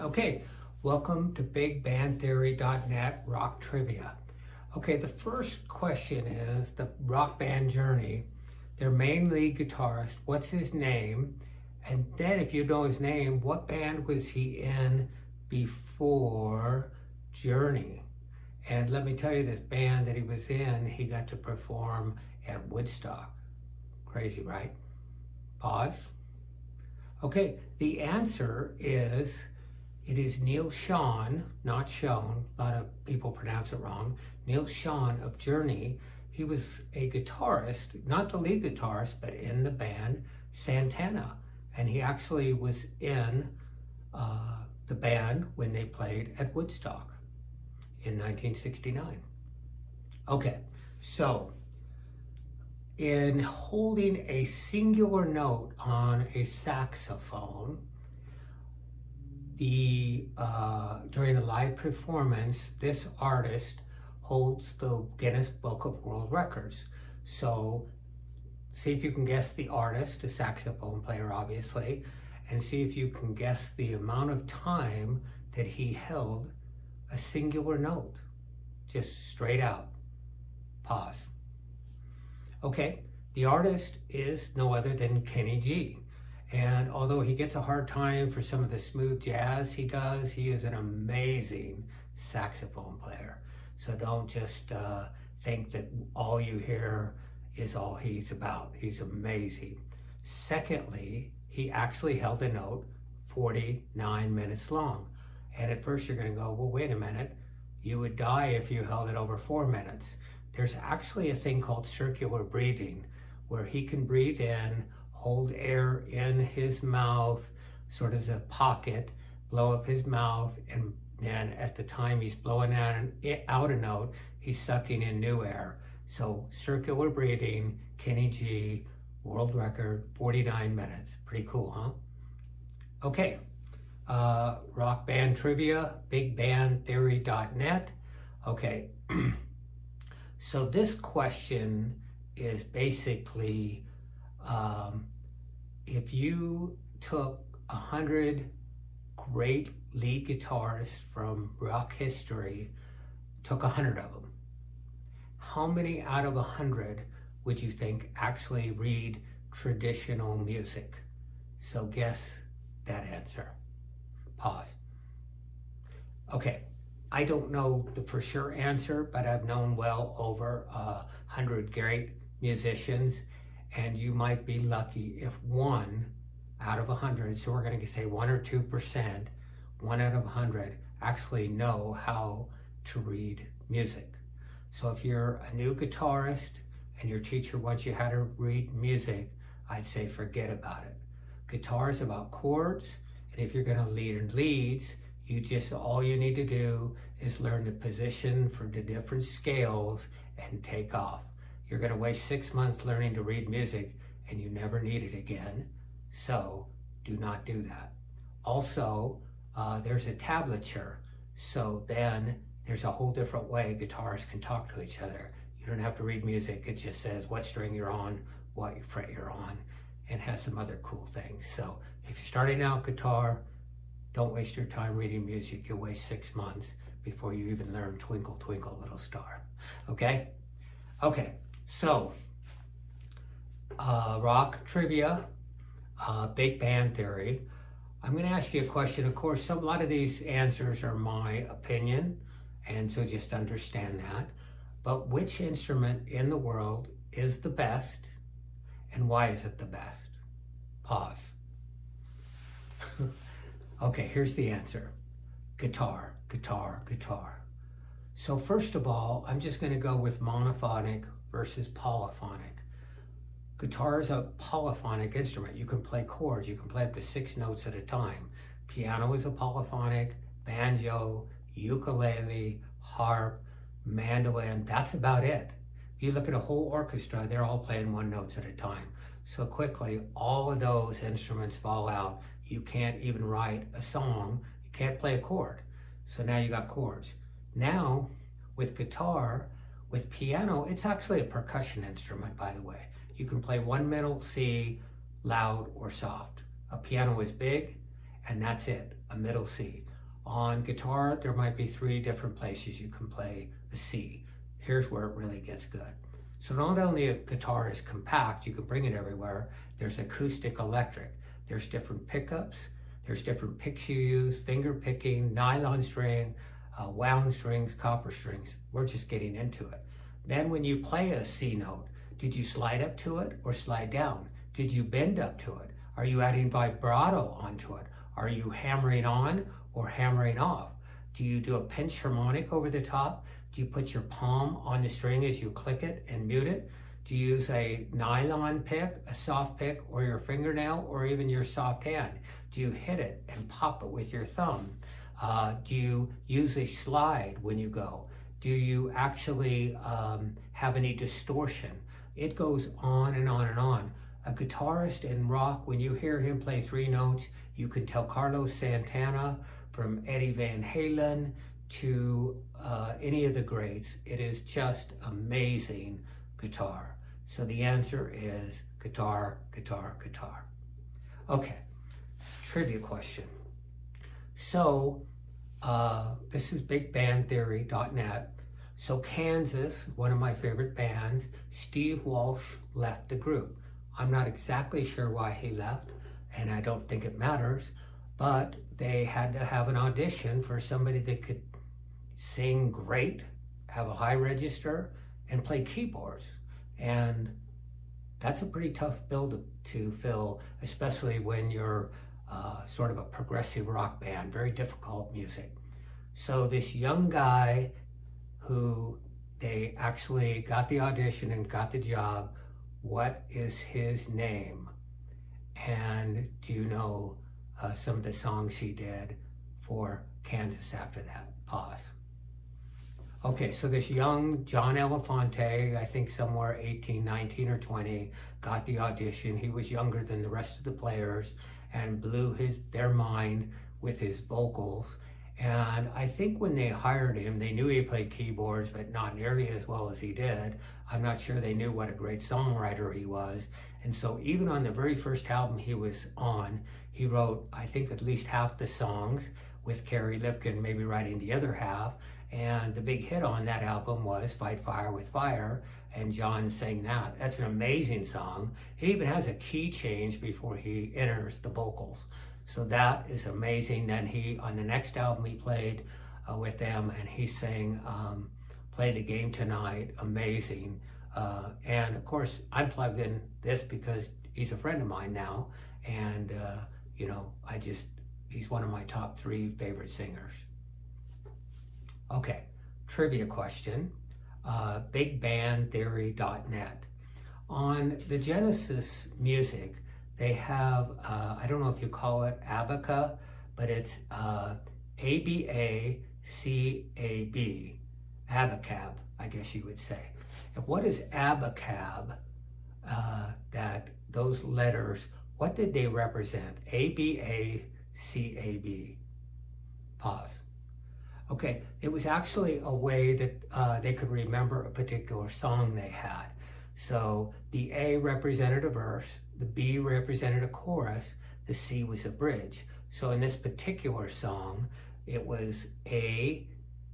Okay, welcome to BigBandTheory.net Rock Trivia. Okay, the first question is the rock band Journey. Their main lead guitarist, what's his name? And then if you know his name, what band was he in before Journey? And let me tell you, this band that he was in, he got to perform at Woodstock. Crazy, right? Pause. Okay, the answer is, it is Neil Schon, not Schon. A lot of people pronounce it wrong. Neil Schon of Journey. He was a guitarist, not the lead guitarist, but in the band Santana. And he actually was in the band when they played at Woodstock in 1969. Okay, so in holding a singular note on a saxophone, during a live performance, this artist holds the Guinness Book of World Records. So see if you can guess the artist, a saxophone player obviously, and see if you can guess the amount of time that he held a singular note, just straight out. Pause. Okay, the artist is no other than Kenny G. And although he gets a hard time for some of the smooth jazz he does, he is an amazing saxophone player. So don't just think that all you hear is all he's about. He's amazing. Secondly, he actually held a note 49 minutes long. And at first you're going to go, well, wait a minute. You would die if you held it over 4 minutes. There's actually a thing called circular breathing, where he can breathe in, hold air in his mouth, sort of as a pocket, blow up his mouth, and then at the time he's blowing out a note, he's sucking in new air. So circular breathing, Kenny G, world record, 49 minutes. Pretty cool, huh? Okay, rock band trivia, BigBandTheory.net. Okay, so this question is basically, if you took 100 great lead guitarists from rock history, took 100 of them, how many out of 100 would you think actually read traditional music? So guess that answer. Pause. Okay, I don't know the for sure answer, but I've known well over 100 great musicians, and you might be lucky if 1 out of 100, so we're going to say 1 or 2%, 1 out of 100 actually know how to read music. So if you're a new guitarist and your teacher wants you how to read music, I'd say forget about it. Guitar is about chords, and if you're going to lead leads, all you need to do is learn the position for the different scales and take off. You're going to waste 6 months learning to read music and you never need it again. So do not do that. Also, there's a tablature. So then there's a whole different way guitarists can talk to each other. You don't have to read music. It just says what string you're on, what fret you're on, and has some other cool things. So if you're starting out guitar, don't waste your time reading music. You'll waste 6 months before you even learn Twinkle, Twinkle, Little Star. Okay? Okay, so rock trivia, big band theory. I'm going to ask you a question. Of course, a lot of these answers are my opinion, and so just understand that. But which instrument in the world is the best, and why is it the best? Pause. Okay, here's the answer. Guitar, guitar, guitar. So first of all, I'm just going to go with monophonic versus polyphonic. Guitar is a polyphonic instrument. You can play chords. You can play up to 6 notes at a time. Piano is a polyphonic, banjo, ukulele, harp, mandolin. That's about it. If you look at a whole orchestra, they're all playing 1 notes at a time. So quickly, all of those instruments fall out. You can't even write a song. You can't play a chord. So now you got chords. Now, with guitar, with piano, it's actually a percussion instrument, by the way. You can play 1 middle C, loud or soft. A piano is big, and that's it, a middle C. On guitar, there might be 3 different places you can play a C. Here's where it really gets good. So not only a guitar is compact, you can bring it everywhere, there's acoustic electric. There's different pickups, there's different picks you use, finger picking, nylon string, wound strings, copper strings. We're just getting into it. Then when you play a C note, did you slide up to it or slide down? Did you bend up to it? Are you adding vibrato onto it? Are you hammering on or hammering off? Do you do a pinch harmonic over the top? Do you put your palm on the string as you click it and mute it? Do you use a nylon pick, a soft pick, or your fingernail, or even your soft hand? Do you hit it and pop it with your thumb? Do you use a slide when you go? Do you actually have any distortion? It goes on and on and on. A guitarist in rock, when you hear him play 3 notes, you can tell Carlos Santana from Eddie Van Halen to any of the greats. It is just amazing guitar. So the answer is guitar, guitar, guitar. Okay, trivia question. So this is bigbandtheory.net. So Kansas, one of my favorite bands, Steve Walsh left the group. I'm not exactly sure why he left, and I don't think it matters, but they had to have an audition for somebody that could sing great, have a high register, and play keyboards. And that's a pretty tough bill to fill, especially when you're sort of a progressive rock band, very difficult music. So this young guy who they actually got the audition and got the job, what is his name? And do you know some of the songs he did for Kansas after that? Pause. Okay, so this young John Elefante, I think somewhere 18, 19, or 20, got the audition. He was younger than the rest of the players and blew their mind with his vocals. And I think when they hired him, they knew he played keyboards, but not nearly as well as he did. I'm not sure they knew what a great songwriter he was. And so even on the very first album he was on, he wrote, I think, at least half the songs, with Kerry Lipkin maybe writing the other half. And the big hit on that album was Fight Fire with Fire, and John sang that. That's an amazing song. It even has a key change before he enters the vocals. So that is amazing. Then on the next album he played with them, and he sang Play the Game Tonight, amazing. And of course, I'm plugged in this because he's a friend of mine now, and he's one of my top 3 favorite singers. Okay, trivia question, bigbandtheory.net. On the Genesis music, they have, I don't know if you call it Abaca, but it's A-B-A-C-A-B, Abacab, I guess you would say. And what is Abacab, that those letters, what did they represent? A-B-A-C-A-B. Pause. Okay, it was actually a way that they could remember a particular song they had. So the A represented a verse, the B represented a chorus, the C was a bridge. So in this particular song, it was A,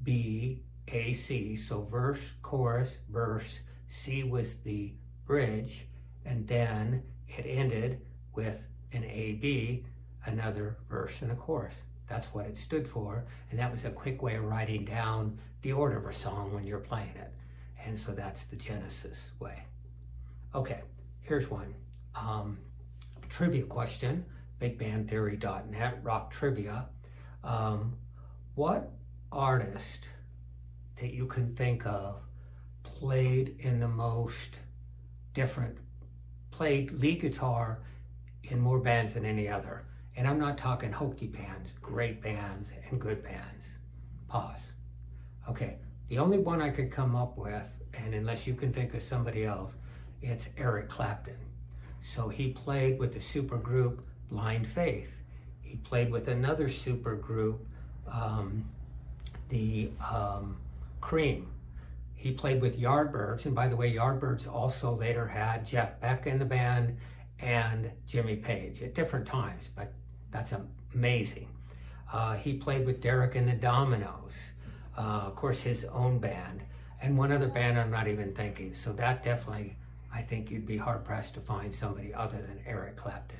B, A, C. So verse, chorus, verse, C was the bridge, and then it ended with an A, B, another verse and a chorus. That's what it stood for, and that was a quick way of writing down the order of a song when you're playing it. And so that's the Genesis way. Okay, here's one. Trivia question, bigbandtheory.net, rock trivia. What artist that you can think of played lead guitar in more bands than any other? And I'm not talking hokey bands, great bands and good bands. Pause. Okay, the only one I could come up with, and unless you can think of somebody else, it's Eric Clapton. So he played with the supergroup Blind Faith. He played with another supergroup, the Cream. He played with Yardbirds, and by the way, Yardbirds also later had Jeff Beck in the band and Jimmy Page at different times, but that's amazing. He played with Derek and the Dominoes, of course, his own band, and one other band I'm not even thinking. So that definitely, I think you'd be hard pressed to find somebody other than Eric Clapton.